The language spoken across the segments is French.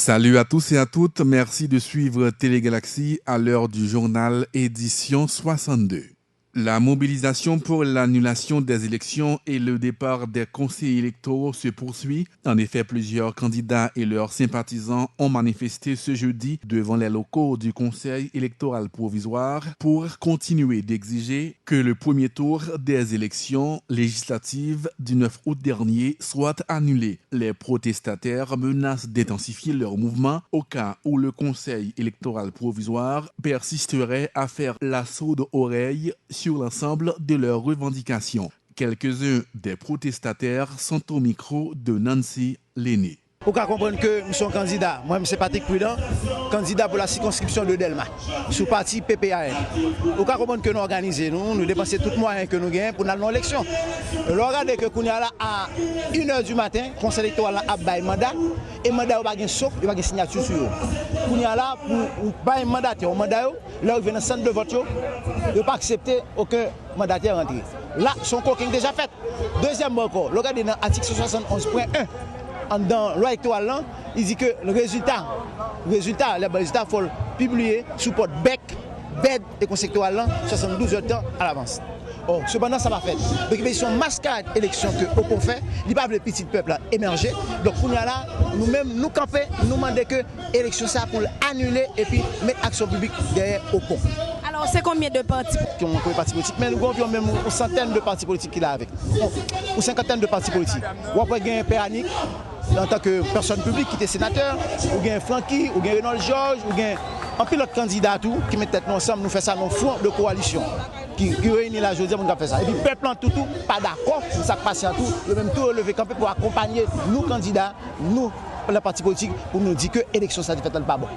Salut à tous et à toutes, merci de suivre Télégalaxie à l'heure du journal édition 62. La mobilisation pour l'annulation des élections et le départ des conseillers électoraux se poursuit. En effet, plusieurs candidats et leurs sympathisants ont manifesté ce jeudi devant les locaux du Conseil électoral provisoire pour continuer d'exiger que le premier tour des élections législatives du 9 août dernier soit annulé. Les protestataires menacent d'intensifier leur mouvement au cas où le Conseil électoral provisoire persisterait à faire la sourde oreille sur l'ensemble de leurs revendications. Quelques-uns des protestataires sont au micro de Nancy Lenné. Pour comprendre que nous sommes candidats, moi c'est Patrick Prudent, candidat pour la circonscription de Delma, sous parti PPAN. Pour comprendre que nous organisons, nous dépensons tout moyen que nous gagnons pour notre élection. Regardez que nous sommes là à 1h du matin, le conseil électoral a baillé mandat, et le mandat n'a pas de sauf, il n'y a pas de signature sur eux. Nous sommes là pour bailler mandat, là où vient le centre de vote, il n'y a pas accepté aucun mandataire rentrer. Là, son coquin déjà fait. Deuxièmement encore, regardez dans l'article 71.1. Dans le loi électorale, il dit que le résultat, il faut le publier sous porte bec, bed et conseil électoral 72 heures de temps à l'avance. Or, cependant, ça va faire. Donc, il y a une mascarade élection que Opon fait, il n'y a pas de petit peuple émerger. Donc, nous-mêmes, nous camper, nous demander que l'élection ça pour l'annuler et puis mettre action publique derrière Opon. Alors, c'est combien de partis qui ont des partis politiques? Mais nous avons même une centaine de partis politiques qu'il a avec. Ou cinquantaine de partis politiques. Ou après, il y a un Péranique en tant que personne publique qui était sénateur, ou bien Francky, ou bien Renaud Georges, ou bien un pilote candidat tout, qui met tête ensemble, nous fait ça dans front de coalition. Qui réunit la jeudi, on a fait ça. Et puis, peuple en tout, pas d'accord, ça passe en tout, le même tout levé campé pour accompagner nous candidats, nous, les partis politiques, pour nous dire que l'élection, ça ne fait pas bon.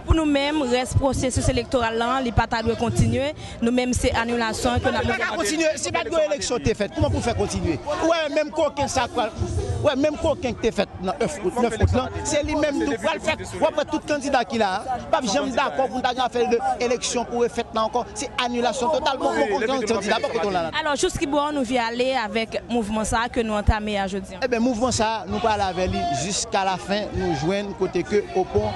Pour nous-mêmes, reste processus électoral là, les pas doit continuer. Nous-mêmes, c'est annulation que nous avons. Continuer. Si pas de élection est faite, comment vous faire continuer? Ouais, même coquin ça, ouais, même coquin qui est fait dans 9 août là, c'est lui-même tout va le faire. Après tout candidat qu'il a, pas jamais d'accord pour faire de élection pour faire là encore, c'est annulation totalement candidat. Alors, jusqu'à bon, nous vient aller avec mouvement ça que nous entamons aujourd'hui. Eh bien, mouvement ça, nous parlons avec lui jusqu'à la fin, nous joignons côté que au pont.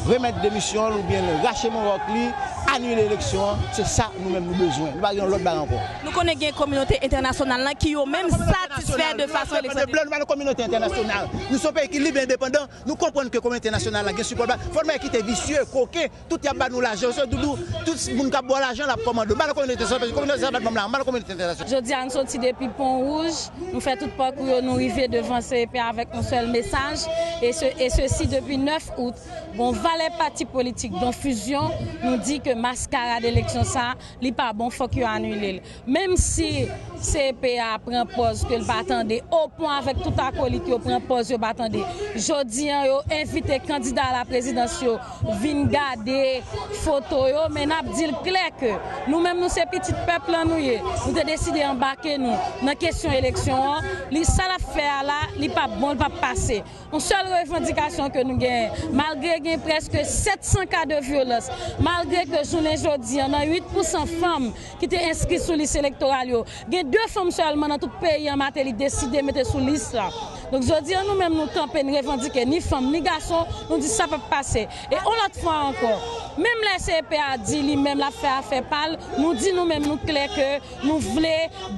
Remettre démission ou bien le racheter mon rockli, annuler l'élection, c'est ça nous-mêmes nous besoin. Nous n'avons pas l'autre balle encore. Nous connaissons une communauté internationale qui est même satisfait de façon électorale. La communauté internationale, nous sommes pays qui libre et indépendant, nous comprenons que la communauté internationale a support. Il faut qui était vicieux, coquin, tout y a nous l'argent, tout le monde qui a boit l'argent, la commande. La communauté internationale. Je dis à nous sortir depuis Pont Rouge, nous faisons tout parcours, nous arrivons devant CEP avec un seul message, et ceci depuis 9 août. Bon, les partis politiques dont fusion nous dit que mascarade d'élection ça, n'est pas bon, il faut qu'il annule. Même si CPA prend pause, que le va attendre, au point avec tout acolyte, prend pause, il va attendre. Jodi, yo invité candidat à la présidence, viennent garder photo, mais n'a dit clair que nous-mêmes, nous, ces petits peuples, nous avons décidé d'embarquer nous dans la question élection. Ça l'affaire là, il n'est pas bon, il ne va pas passer. Une seule revendication que nous avons, malgré presque 700 cas de violence, malgré que journée aujourd'hui, il y a 8% de femmes qui étaient inscrites sur la liste électorale. Il y a 2 femmes seulement dans tout le pays en matière de décider de mettre sur la liste. Donc aujourd'hui, nous-mêmes, nous campons, nous revendiquons ni femmes ni garçons, nous disons ça peut passer. Et on l'autre fois encore, même la CEP a dit lui-même l'affaire a fait parler, nous disons nous-mêmes nous clair que nous voulons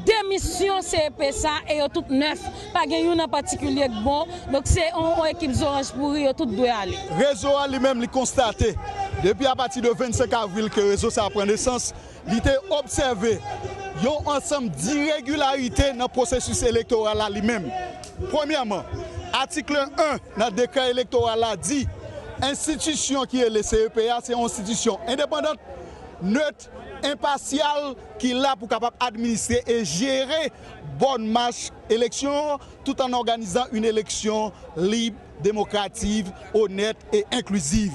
démission CEP ça et toutes 9, pas une en particulier bon. Donc c'est une équipe orange pour eux, tout doit aller. Réseau lui-même l'a constaté depuis à partir de 25 avril que le réseau ça prend naissance, il a observé un ensemble d'irrégularités dans le processus électoral lui-même. Premièrement, article 1 dans le décret électoral a dit institution qui est le CEPA, c'est une institution indépendante, neutre, impartiale qui est là pour capable administrer et gérer bonne marche élection tout en organisant une élection libre, démocratique, honnête et inclusive.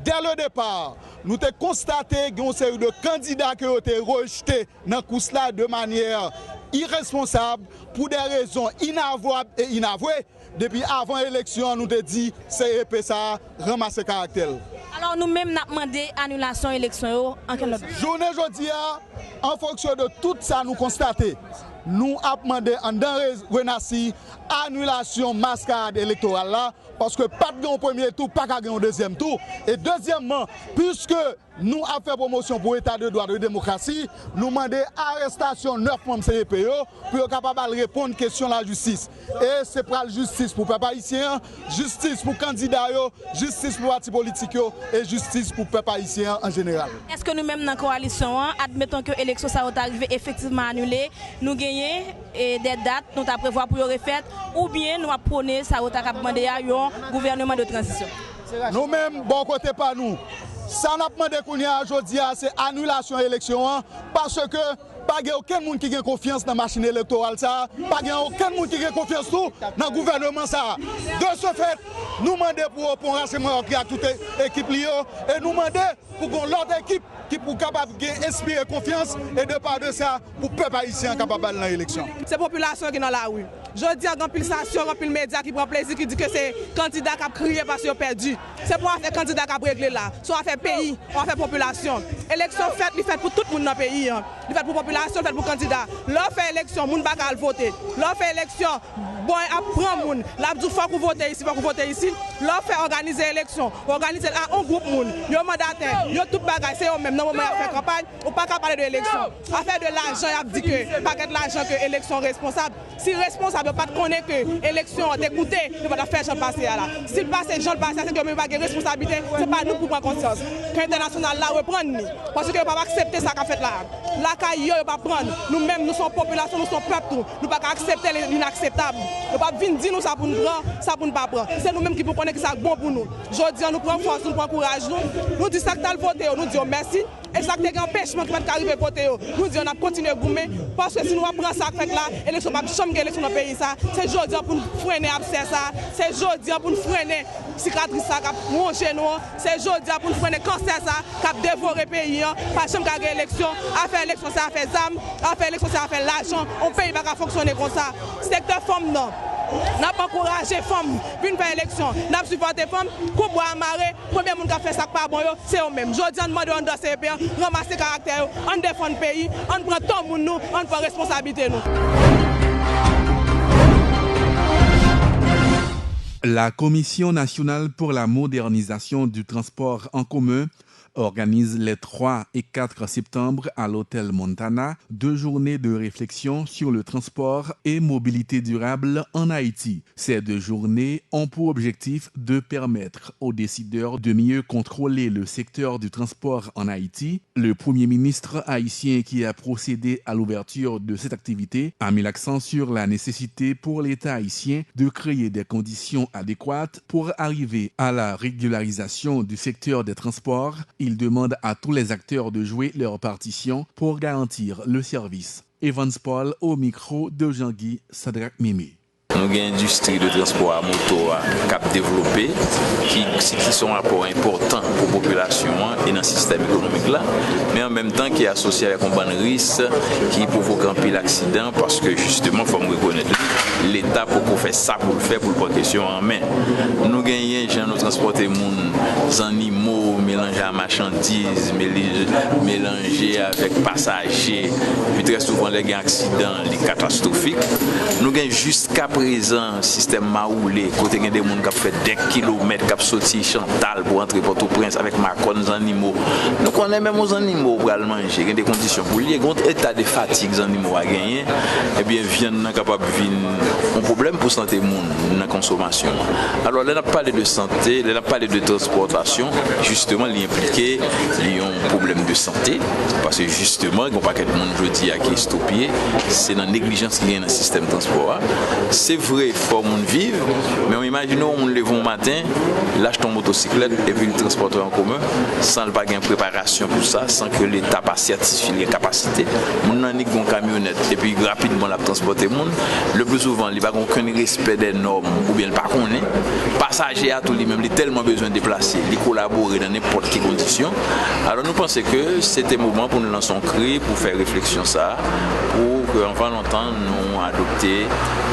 Dès le départ, nous avons constaté qu'il y a une série de candidats qui ont été rejetés dans le cours de manière irresponsable pour des raisons inavouables et inavouées. Depuis avant l'élection, nous avons dit que CEP ça ramasse caractère. Alors nous-mêmes, nous avons demandé annulation de l'élection en quelle autre journée aujourd'hui, en fonction de tout ça, nous constatons nous avons demandé en Renassi annulation mascarade électorale là, parce que pas de premier tour, pas de deuxième tour. Et deuxièmement, puisque nous avons fait promotion pour l'état de droit de démocratie, nous demandons arrestation 9 membres CEPO pour être capable de répondre à la question de la justice. Et c'est pour la justice pour les peuple haïtien, justice pour les candidats, justice pour les partis politiques et justice pour les peuple haïtien en général. Est-ce que nous-mêmes dans la coalition, admettons que l'élection ça va arriver effectivement annulée, nous gagnons des dates, nous avons prévu pour les refaire, ou bien nous apprenons ça va demander à un gouvernement de transition? Nous-mêmes, bon côté pas nous. Ça n'a pas demandé aujourd'hui, c'est annulation de l'élection parce que pas aucun monde qui a confiance dans la machine électorale, ça, pas aucun monde qui a confiance dans le gouvernement. Ça. De ce fait, nous demandons pour un rassemblement qui a toute l'équipe et nous demandons pour l'autre équipe qui est capable d'inspirer confiance et de part de ça, pour le peuple haïtien capable d'aller dans l'élection. C'est la population qui est dans la rue. Je dis à grand station, grand média qui prend plaisir, qui dit que c'est candidat qui a crié parce qu'il a perdu. C'est pour faire candidat qui a réglé là. Soit faire pays, on fait population. Élection faite, il fait pour tout le monde dans le pays. Il fait pour la population, il fait pour le candidat. L'on fait élection, le monde ne va pas voter. L'on fait élection, bon, apprend le monde. L'abdou faut qu'on vote ici, faut qu'on vote ici. L'on fait organiser l'élection, organiser un groupe de monde. Il y a mandataire, il y a tout bagage, c'est eux-mêmes. Dans le moment où on fait campagne, on ne peut pas parler de l'élection. Affaire de l'argent, il a dit que pas de l'argent que l'élection responsable. Si responsable ne pas connaître que l'élection est écoutée, il va faire Jean passer là. S'il passe Jean passer, c'est que même pas de responsabilité, ce n'est pas nous pour prendre conscience. Que l'international là reprendre parce que ne peut pas accepter ça qu'a fait là. La caille, il ne pas prendre. Nous-mêmes, nous sommes population, nous sommes peuple, nous ne pouvons pas accepter l'inacceptable. Nous ne pouvons pas venir dire nous ça pour nous prendre, ça pour nous pas prendre. C'est nous-mêmes qui pouvons connaître que c'est bon pour nous. Aujourd'hui, nous prenons force, nous prenons courage, nous disons ça que tu as voté, nous disons merci. Et ça qui est un empêchement qui va arriver à voter, nous disons on a continué à gommer parce que si nous apprenons ça fait là, l'élection va changer l'élection dans le pays ça. C'est aujourd'hui pour nous freiner l'abcès ça, c'est aujourd'hui pour nous freiner cicatrice ça qui a mangé nous, c'est aujourd'hui pour nous freiner le cancer ça qui a dévoré le pays. Pas jamais gagner l'élection, à faire l'élection ça a fait âme, à faire l'élection ça a fait l'argent, on pays va fonctionner comme ça. Secteur femme non. N'a pas encouragé les femmes pour faire l'élection. N'a pas supporté les femmes, coupe bois amarré. Premier monde qui a fait ça pas bon, c'est eux-mêmes. Je dis, on demande dans ces pays, ramasser caractère, on défend le pays, on prend tout le monde, on prend responsabilité. La Commission nationale pour la modernisation du transport en commun organise les 3 et 4 septembre à l'hôtel Montana 2 journées de réflexion sur le transport et mobilité durable en Haïti. Ces 2 journées ont pour objectif de permettre aux décideurs de mieux contrôler le secteur du transport en Haïti. Le Premier ministre haïtien qui a procédé à l'ouverture de cette activité a mis l'accent sur la nécessité pour l'État haïtien de créer des conditions adéquates pour arriver à la régularisation du secteur des transports. Il demande à tous les acteurs de jouer leur partition pour garantir le service. Evans Paul au micro de Jean-Guy Sadrak Mimi. Nous avons une industrie de transport à moto qui a développé, qui sont un rapport important pour la population et dans le système économique là, mais en même temps qui est associé avec un bon risque qui provoque un pile accident parce que justement, il faut reconnaître l'État pour faire ça, pour le faire, pour la question en main. Nous gagnons, nous transporter les animaux, mélanger à marchandises, mélanger avec passagers, puis très souvent les accidents, les catastrophiques. Nous gagnons jusqu'à présent système maoulé, côté il y a des gens qui ont fait des kilomètres, qui ont sorti Chantal pour entrer Port-au-Prince avec Macron, les animaux. Nous connaissons même les animaux pour aller manger, il y a des conditions pour lier, quand état de fatigue les animaux à gagner, eh bien viennent capable de venir un problème pour santé dans la consommation. Alors là on a parlé de santé, là on a parlé de transportation, justement il impliqué un problème de santé parce que justement il n'y a pas quelqu'un qui est stoppé, c'est dans la négligence qui est dans le système de transport. C'est vrai, il faut vivre, mais on imagine on lève un matin, lâche ton motocyclette et puis le transporteur en commun, sans pas de préparation pour ça, sans que l'État pas certifie les capacités. On n'a ni une camionnette et puis rapidement la transporter le monde. Le plus souvent, il n'y a pas aucun respect des normes ou bien pas qu'on est. Passager à tout lui-même, il a tellement besoin de déplacer, de collaborer dans n'importe quelle condition. Alors nous pensons que c'était le moment pour nous lancer un cri, pour faire réflexion ça, pour qu'enfin longtemps nous adopter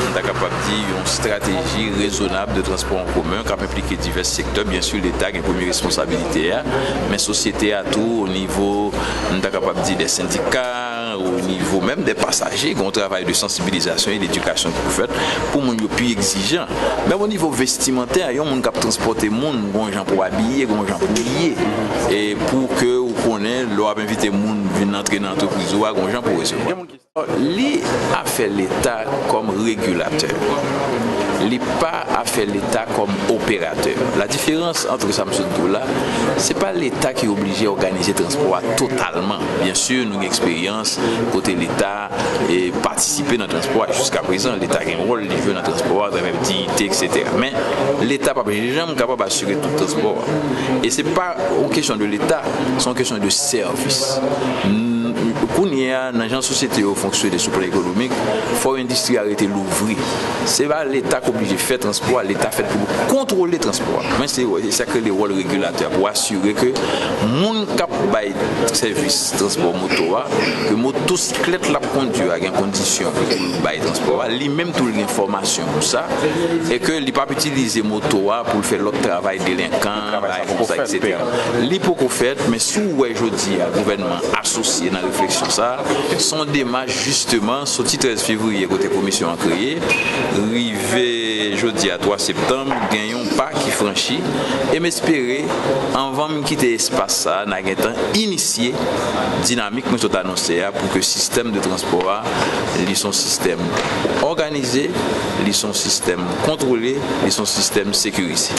une stratégie raisonnable de transport en commun qui implique divers secteurs. Bien sûr, l'État a une première responsabilité, mais la société a tout au niveau des syndicats, au niveau même des passagers, un travail de sensibilisation et d'éducation que vous faites pour les gens plus exigeants. Même au niveau vestimentaire, il y a des gens qui transportent les gens, des gens pour habiller, des gens pour lier. Et pour que vous connaissez, l'on a invité les gens à venir entrer dans l'entreprise ou des gens pour recevoir. L'I a fait l'État comme régulateur. L'I pas a fait l'État comme opérateur. La différence entre Samsung là, c'est pas l'État qui est obligé d'organiser le transport totalement. Bien sûr, nous avons une expérience côté l'État et participer dans le transport. Jusqu'à présent, l'État a un rôle de jouer dans le transport, dans la même dignité, etc. Mais l'État n'est pas jamais capable d'assurer tout le transport. Et ce n'est pas une question de l'État, c'est une question de service. Quand il y a dans la société qui fonctionne sur le plan économique, il faut l'industrie arrêter l'ouvrir. Ce n'est pas l'État qui est obligé de faire le transport, l'État fait pour contrôler le transport. Mais c'est ça que les rôles régulateurs pour assurer que les gens qui service transport moto, que motocyclette la conduit à des conditions pour le transport, lui-même toute l'information pour ça, et que il ne pas utiliser moto pour faire l'autre travail délinquant, etc. Il peut qu'on fait, mais si je dis à gouvernement associé dans la réflexion ça, son démarche justement, ce 13 février côté commission a créé, arrivé jeudi à 3 septembre, gagnons pas qui franchit et m'espérer avant de quitter l'espace ça, n'a temps initié dynamique nous tout annoncé pour que le système de transport lit son système organisé, lit son système contrôlé, lit son système sécurisé.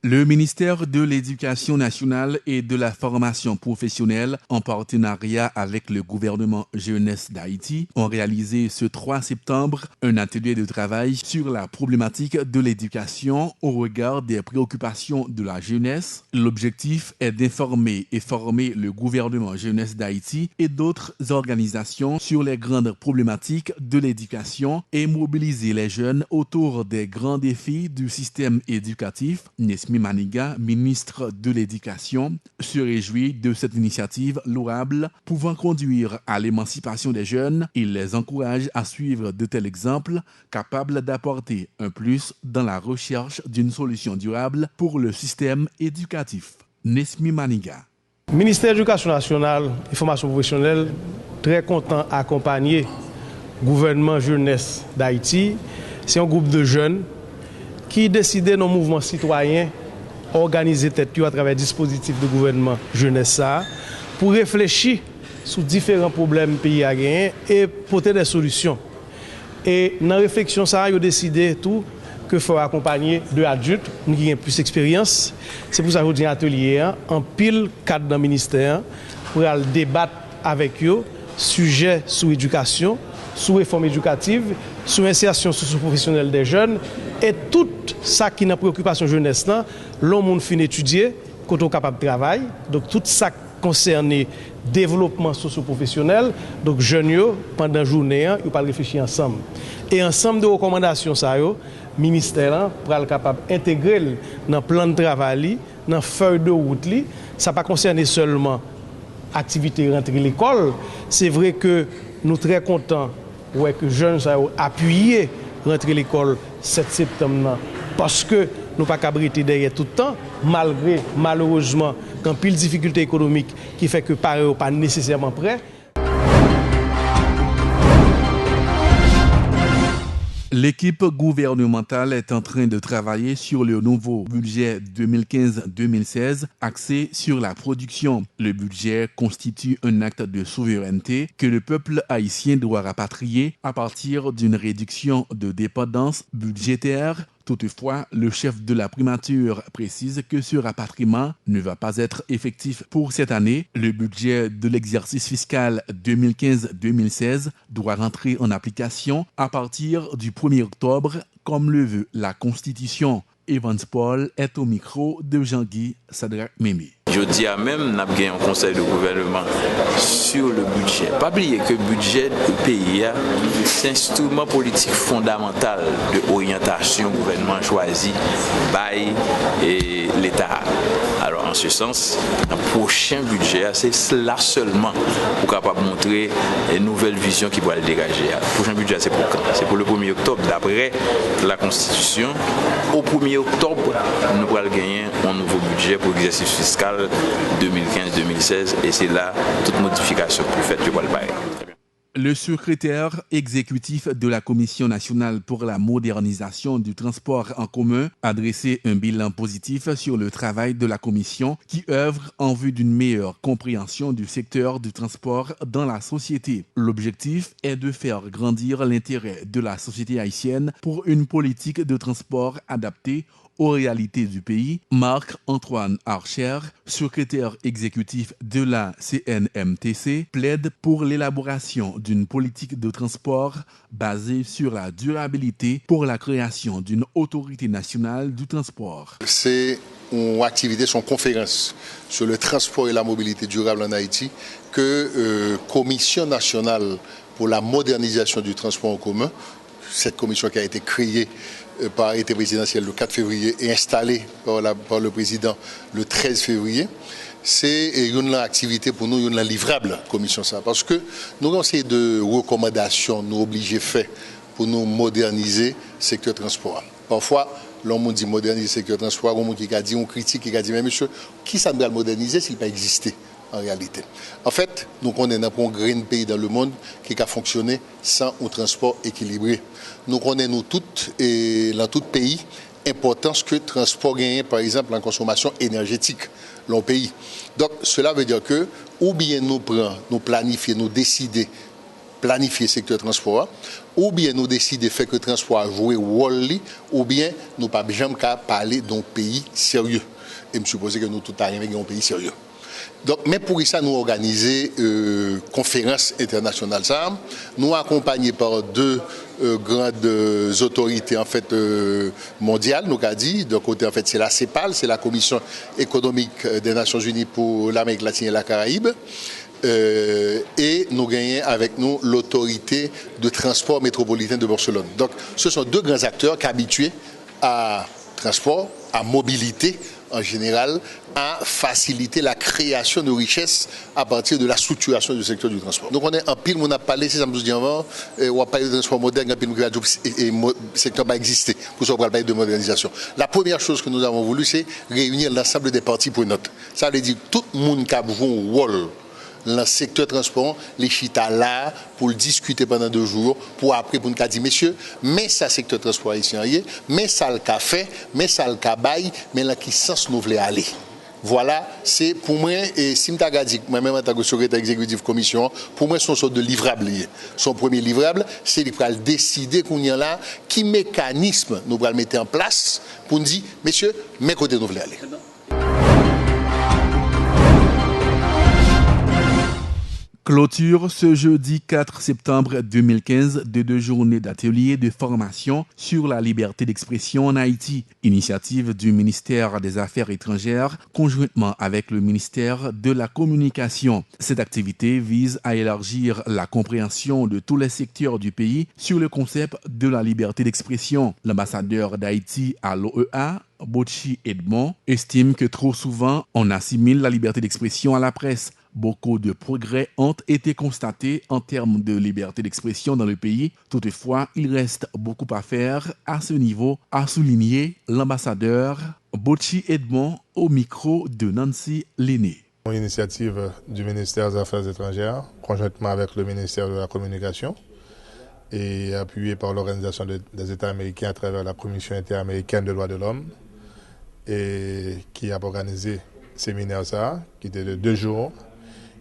Le ministère de l'Éducation nationale et de la formation professionnelle, en partenariat avec le gouvernement jeunesse d'Haïti, ont réalisé ce 3 septembre un atelier de travail sur la problématique de l'éducation au regard des préoccupations de la jeunesse. L'objectif est d'informer et former le gouvernement jeunesse d'Haïti et d'autres organisations sur les grandes problématiques de l'éducation et mobiliser les jeunes autour des grands défis du système éducatif. Nesmi Maniga, ministre de l'Éducation, se réjouit de cette initiative louable pouvant conduire à l'émancipation des jeunes. Il les encourage à suivre de tels exemples capables d'apporter un plus dans la recherche d'une solution durable pour le système éducatif. Nesmi Maniga. Ministère de l'Éducation nationale et formation professionnelle, très content d'accompagner le gouvernement jeunesse d'Haïti. C'est un groupe de jeunes qui décident dans le mouvement citoyen organiser tête à travers dispositif de gouvernement jeunesse pour réfléchir sur différents problèmes pays à gagner et porter des solutions. Et dans la réflexion ça, ils ont décidé tout que faut accompagner deux adultes qui ont plus d'expérience. C'est pour ça que j'ai un atelier en pile cadre dans le ministère pour aller débattre avec eux sujet sur l'éducation, sur réforme éducative, sur l'insertion socio-professionnelle des jeunes et tout ça qui est dans préoccupation jeunesse là, l'homme fin étudier quand on est capable de travailler. Donc tout ça concerne le développement socio-professionnel. Donc jeunes pendant la journée, ils pas réfléchir ensemble. Et ensemble de recommandations ça le ministère pour être capable d'intégrer dans le plan de travail, dans la feuille de route, ça pas concerner seulement activité rentrer l'école. C'est vrai que nous sommes très contents que les jeunes ont appuyé rentrer l'école 7 septembre parce que nous ne pouvons pas abriter derrière tout le temps, malgré malheureusement une pile de difficultés économiques qui fait que parents ne sont pas nécessairement prêts. L'équipe gouvernementale est en train de travailler sur le nouveau budget 2015-2016 axé sur la production. Le budget constitue un acte de souveraineté que le peuple haïtien doit rapatrier à partir d'une réduction de dépendance budgétaire. Toutefois, le chef de la primature précise que ce rapatriement ne va pas être effectif pour cette année. Le budget de l'exercice fiscal 2015-2016 doit rentrer en application à partir du 1er octobre, comme le veut la Constitution. Evans Paul est au micro de Jean-Guy Sadrak Mimi. Je dis à même, nous avons un conseil de gouvernement sur le budget. Pas oublier que le budget du pays, c'est un instrument politique fondamental de orientation gouvernement choisi par l'État. Alors, en ce sens, le prochain budget, c'est cela seulement pour capable montrer une nouvelle vision qui va le dégager. Le prochain budget, c'est pour quand? C'est pour le 1er octobre, d'après la Constitution. Au 1er octobre, nous allons gagner un nouveau budget pour l'exercice fiscal électorale 2015-2016 et c'est là toute modification pour faire que le pareil. Le secrétaire exécutif de la Commission nationale pour la modernisation du transport en commun a dressé un bilan positif sur le travail de la commission qui œuvre en vue d'une meilleure compréhension du secteur du transport dans la société. L'objectif est de faire grandir l'intérêt de la société haïtienne pour une politique de transport adaptée aux réalités du pays. Marc-Antoine Archer, secrétaire exécutif de la CNMTC, plaide pour l'élaboration d'une politique de transport basée sur la durabilité pour la création d'une autorité nationale du transport. C'est une activité, son conférence sur le transport et la mobilité durable en Haïti que Commission nationale pour la modernisation du transport en commun, cette commission qui a été créée par arrêté présidentiel le 4 février et installé par le président le 13 février, c'est une activité pour nous, une livrable commission ça. Parce que nous avons essayé de recommandations, nous obligés fait pour nous moderniser le secteur transport. Parfois, l'on dit moderniser le secteur transport, on qui a dit, on critique, qui a dit, mais monsieur, qui ça doit le moderniser s'il n'a pas existé en réalité? En fait, nous connaissons un grand pays dans le monde qui a fonctionné sans un transport équilibré. Nous connaissons toutes et dans tout pays l'importance que le transport gagne, par exemple, en consommation énergétique dans le pays. Donc, cela veut dire que, ou bien nous prenons, nous planifions, nous décidons planifier le secteur transport, ou bien nous décidons de faire que le transport joue rôle, ou bien nous ne pouvons jamais parler d'un pays sérieux. Et je suppose que nous tout arrivons dans un pays sérieux. Donc, mais pour ça, nous organisons une conférence internationale. Nous accompagnés par deux grandes autorités en fait, mondiales, nous avons dit. D'un côté, en fait, c'est la CEPAL, c'est la Commission économique des Nations Unies pour l'Amérique latine et la Caraïbe. Et nous gagnons avec nous l'autorité de transport métropolitain de Barcelone. Donc, ce sont deux grands acteurs qui sont habitués à transport, à mobilité en général, à faciliter la création de richesses à partir de la structuration du secteur du transport. Donc on est en pile, on a parlé, c'est ça me dit avant, on a parlé de transport moderne, et le secteur va exister, pour ça on va parler de modernisation. La première chose que nous avons voulu, c'est réunir l'ensemble des parties prenantes. Ça veut dire tout le monde qui a joué un rôle dans le secteur transport, les chita là pour le discuter pendant 2 jours, pour après pour nous dire messieurs, mais ça secteur transport ici, mais ça le café, mais ça le cabaye, mais là qui sens nous voulons aller. Voilà, c'est pour moi, et si je dit, moi-même en tant que secrétaire exécutif commission, pour moi, c'est une sorte de livrable. Son premier livrable, c'est de décider qu'on y a là, qui mécanisme nous allons mettre en place pour nous dire, messieurs, mais côté nous voulons aller. Clôture ce jeudi 4 septembre 2015 de 2 journées d'ateliers de formation sur la liberté d'expression en Haïti, initiative du ministère des Affaires étrangères conjointement avec le ministère de la Communication. Cette activité vise à élargir la compréhension de tous les secteurs du pays sur le concept de la liberté d'expression. L'ambassadeur d'Haïti à l'OEA, Botchi Edmond, estime que trop souvent on assimile la liberté d'expression à la presse. Beaucoup de progrès ont été constatés en termes de liberté d'expression dans le pays. Toutefois, il reste beaucoup à faire à ce niveau, a souligné l'ambassadeur Botchi Edmond au micro de Nancy Lenné. Une initiative du ministère des Affaires étrangères, conjointement avec le ministère de la Communication, et appuyée par l'Organisation des États américains à travers la Commission interaméricaine des droits de l'homme, et qui a organisé ce séminaire ça, qui était de 2 jours.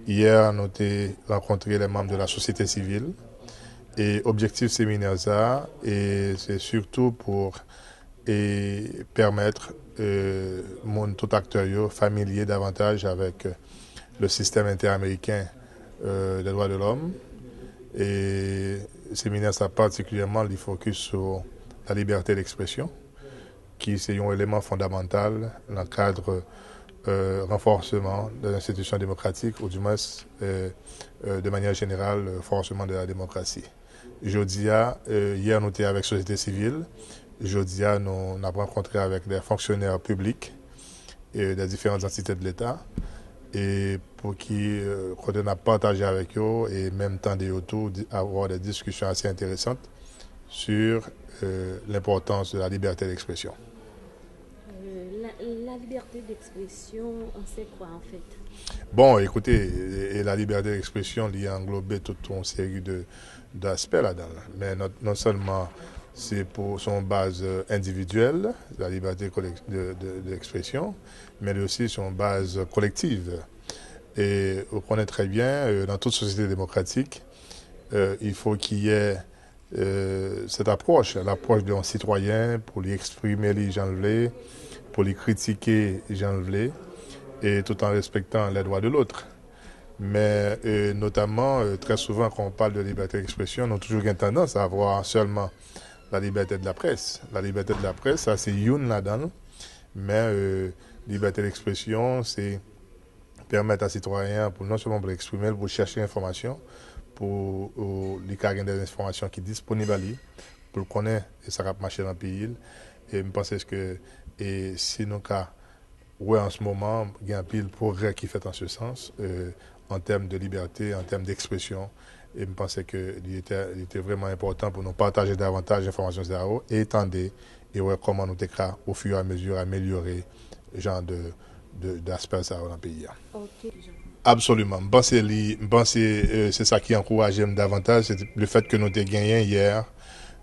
Hier, nous avons rencontré les membres de la société civile. Et l'objectif du séminaire ça, c'est surtout pour permettre tout acteur familier davantage avec le système interaméricain des droits de l'homme. Et le séminaire ça particulièrement il focus sur la liberté d'expression, qui est un élément fondamental dans le cadre renforcement des institutions démocratiques, ou du moins de manière générale, renforcement de la démocratie. Hier, nous étions avec la société civile. Aujourd'hui, nous avons rencontré avec des fonctionnaires publics et des différentes entités de l'État, et pour qui on a partagé avec eux et même temps avoir des discussions assez intéressantes sur l'importance de la liberté d'expression. la liberté d'expression, on sait quoi en fait? Bon, écoutez, et la liberté d'expression y a englobé toute une série d'aspects là-dedans. Mais non seulement c'est pour son base individuelle, la liberté d'expression, mais aussi son base collective. Et on connaît très bien, dans toute société démocratique, il faut qu'il y ait cette approche, l'approche d'un citoyen pour lui exprimer les gens veulent, pour lui critiquer les gens veulent, et tout en respectant les droits de l'autre. Mais notamment, très souvent, quand on parle de liberté d'expression, on a toujours une tendance à avoir seulement la liberté de la presse. La liberté de la presse, ça c'est une là-dedans, mais liberté d'expression, c'est permettre à citoyens, pour non seulement pour l'exprimer, pour chercher l'information, pour les carrières des informations qui sont disponibles à lui, pour connaître et ça va marcher dans le pays. Et je pense que si nous en ce moment, il y a un pile progrès qui fait en ce sens, en termes de liberté, en termes d'expression. Et je pensais qu'il était vraiment important pour nous partager davantage d'informations et étendre et voir comment nous devons au fur et à mesure améliorer ce genre d'aspects dans le pays. Okay. Absolument. Je pense que c'est ça qui encourage davantage, c'est le fait que nous avons gagné hier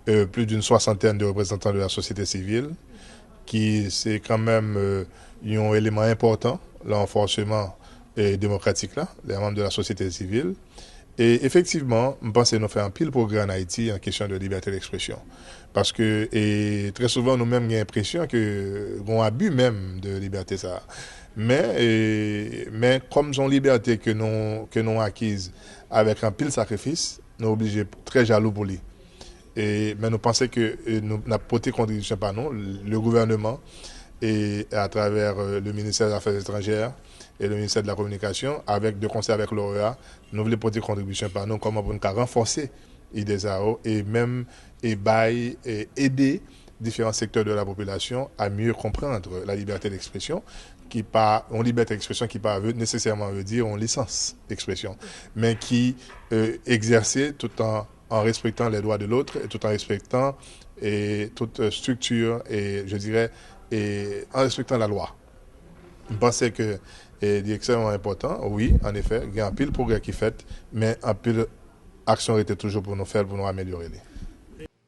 plus d'une 60aine de représentants de la société civile, qui c'est quand même un élément important, le renforcement démocratique, là, les membres de la société civile. Et effectivement, je pense que nous faisons un pile progrès en Haïti en question de liberté d'expression. Parce que très souvent, nous-mêmes, avons l'impression qu'on abuse même de liberté. Ça. Mais comme son liberté que nous avons acquise avec un pile sacrifice, nous sommes obligés très jaloux pour lui. Mais nous pensons que nous n'avons pas de contribution par nous, le gouvernement, et à travers le ministère des Affaires étrangères et le ministère de la Communication, de concert avec l'OEA, nous voulons porter contribution par nous, comment pour nous renforcer l'IDESAO et même aider différents secteurs de la population à mieux comprendre la liberté d'expression, une liberté d'expression qui pas nécessairement veut dire une licence d'expression, mais qui exercer tout en respectant les droits de l'autre et tout en respectant toute structure et je dirais en respectant la loi. Je pensais que c'est extrêmement important. Oui, en effet, il y a un pile progrès qui est fait, mais un pile action était toujours pour nous faire, pour nous améliorer.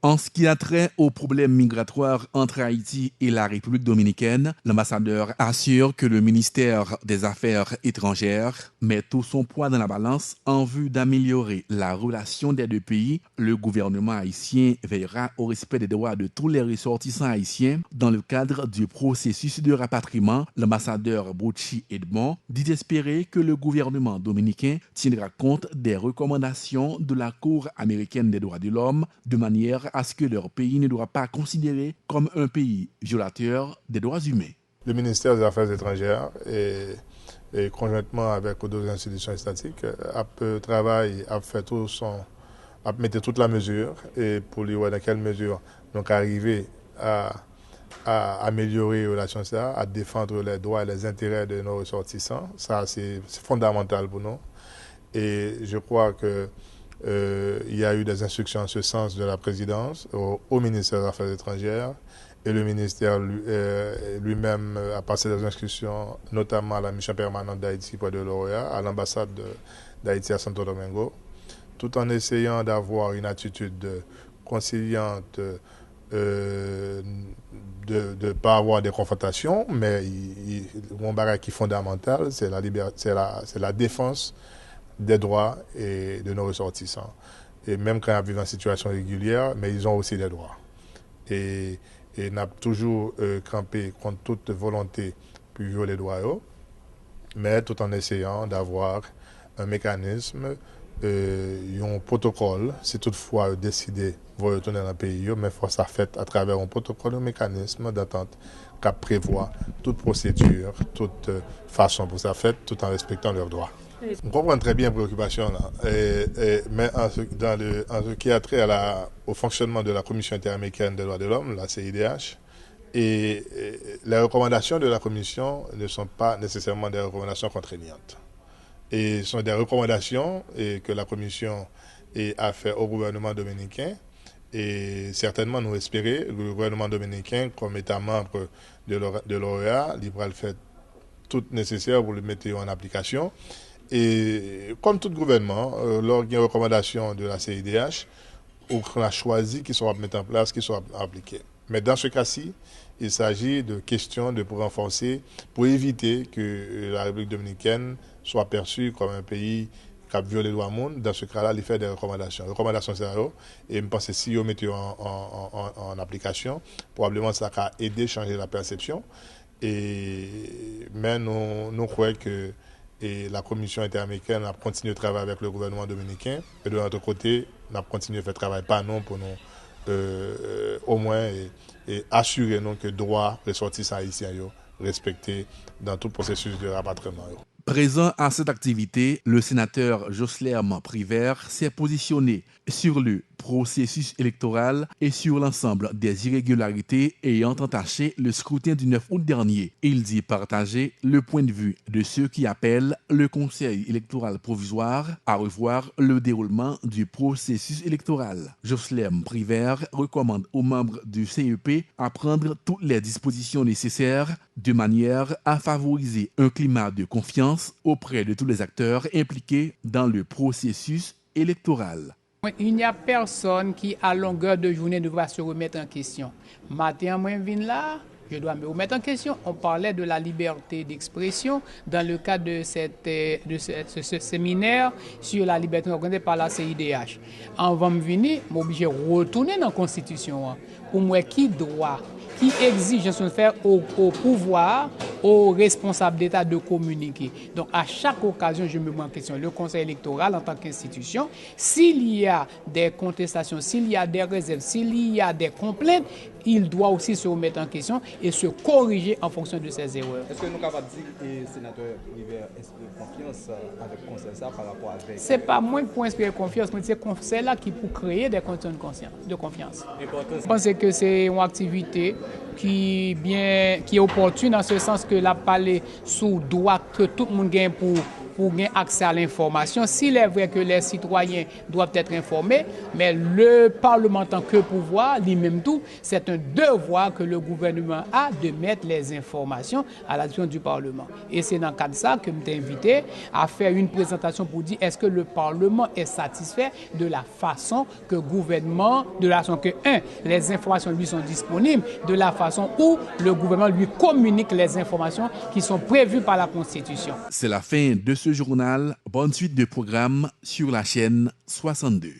En ce qui a trait aux problèmes migratoires entre Haïti et la République dominicaine, l'ambassadeur assure que le ministère des Affaires étrangères met tout son poids dans la balance en vue d'améliorer la relation des deux pays. Le gouvernement haïtien veillera au respect des droits de tous les ressortissants haïtiens dans le cadre du processus de rapatriement. L'ambassadeur Bouchi Edmond dit espérer que le gouvernement dominicain tiendra compte des recommandations de la Cour américaine des droits de l'homme de manière à ce que leur pays ne doit pas considéré comme un pays violateur des droits humains. Le ministère des Affaires étrangères et conjointement avec d'autres institutions étatiques a travaillé, a fait a mis toute la mesure et pour lui voir dans quelle mesure donc arriver à améliorer les relations, à défendre les droits et les intérêts de nos ressortissants. Ça, c'est fondamental pour nous. Et je crois que il y a eu des instructions en ce sens de la présidence au ministère des Affaires étrangères et le ministère lui-même a passé des instructions notamment à la mission permanente d'Haïti près de l'OEA, à l'ambassade d'Haïti à Santo Domingo, tout en essayant d'avoir une attitude conciliante, de ne pas avoir des confrontations, mais mon barrage qui est fondamental, c'est la défense des droits et de nos ressortissants. Et même quand ils vivent en situation régulière, mais ils ont aussi des droits. Et n'a toujours campé contre toute volonté pour violer les droits, mais tout en essayant d'avoir un mécanisme, un protocole, si toutefois décidé de retourner dans le pays, mais il faut ça fait à travers un protocole, un mécanisme d'attente qui prévoit toute procédure, toute façon pour ça fait, tout en respectant leurs droits. On comprend très bien la préoccupation, là. Mais en ce qui a trait au fonctionnement de la Commission interaméricaine des droits de l'homme, la CIDH, et les recommandations de la Commission ne sont pas nécessairement des recommandations contraignantes. Et ce sont des recommandations que la Commission a fait au gouvernement dominicain Et certainement, nous espérons, le gouvernement dominicain, comme État membre de l'OEA, il va faire tout nécessaire pour le mettre en application. Et comme tout gouvernement, lors d'une recommandation de la CIDH, on a choisi qu'ils soient mis en place, qu'ils soient appliqués. Mais dans ce cas-ci, il s'agit de questions de renforcer, pour éviter que la République dominicaine soit perçue comme un pays qui a violé les droits du monde. Dans ce cas-là, il fait des recommandations. Recommandations, c'est là. Et je pense que si on met en application, probablement ça va aider à changer la perception. Mais nous croyons que la commission interaméricaine a continué de travailler avec le gouvernement dominicain. Et de notre côté, on a continué de faire travail par nous pour nous au moins et assurer nous que droits ressortissants haïtiens respectés dans tout processus de rapatriement. Présent à cette activité, le sénateur Joslerme Privert s'est positionné sur le processus électoral et sur l'ensemble des irrégularités ayant entaché le scrutin du 9 août dernier. Il dit partager le point de vue de ceux qui appellent le Conseil électoral provisoire à revoir le déroulement du processus électoral. Joslerme Privert recommande aux membres du CEP à prendre toutes les dispositions nécessaires de manière à favoriser un climat de confiance auprès de tous les acteurs impliqués dans le processus électoral. Il n'y a personne qui, à longueur de journée, ne va se remettre en question. Matin, moi, je viens là, je dois me remettre en question. On parlait de la liberté d'expression dans le cadre de ce séminaire sur la liberté organisée par la CIDH. En va me venir, je suis obligé de retourner dans la Constitution. Pour moi, qui doit, qui exige de faire au pouvoir, aux responsables d'État de communiquer. Donc, à chaque occasion, je me mets en question le Conseil électoral en tant qu'institution. S'il y a des contestations, s'il y a des réserves, s'il y a des complaintes, il doit aussi se remettre en question et se corriger en fonction de ses erreurs. Est-ce que nous sommes capables de dire que le sénateur Privert inspire confiance avec le conseil ça par rapport avec... Ce n'est pas moi pour inspirer confiance, mais c'est le conseil là qui pour créer des conditions de confiance. Je pense que c'est une activité qui est opportune en ce sens que la parler sous droit que tout le monde gagne pour gagner accès à l'information. S'il est vrai que les citoyens doivent être informés, mais le Parlement en tant que pouvoir, lui-même tout, c'est un devoir que le gouvernement a de mettre les informations à la disposition du Parlement. Et c'est dans le cadre de ça que je t'ai invité à faire une présentation pour dire est-ce que le Parlement est satisfait de la façon que le gouvernement, de la façon que, les informations lui sont disponibles, de la façon où le gouvernement lui communique les informations qui sont prévues par la Constitution. C'est la fin de ce journal. Bonne suite de programmes sur la chaîne 62.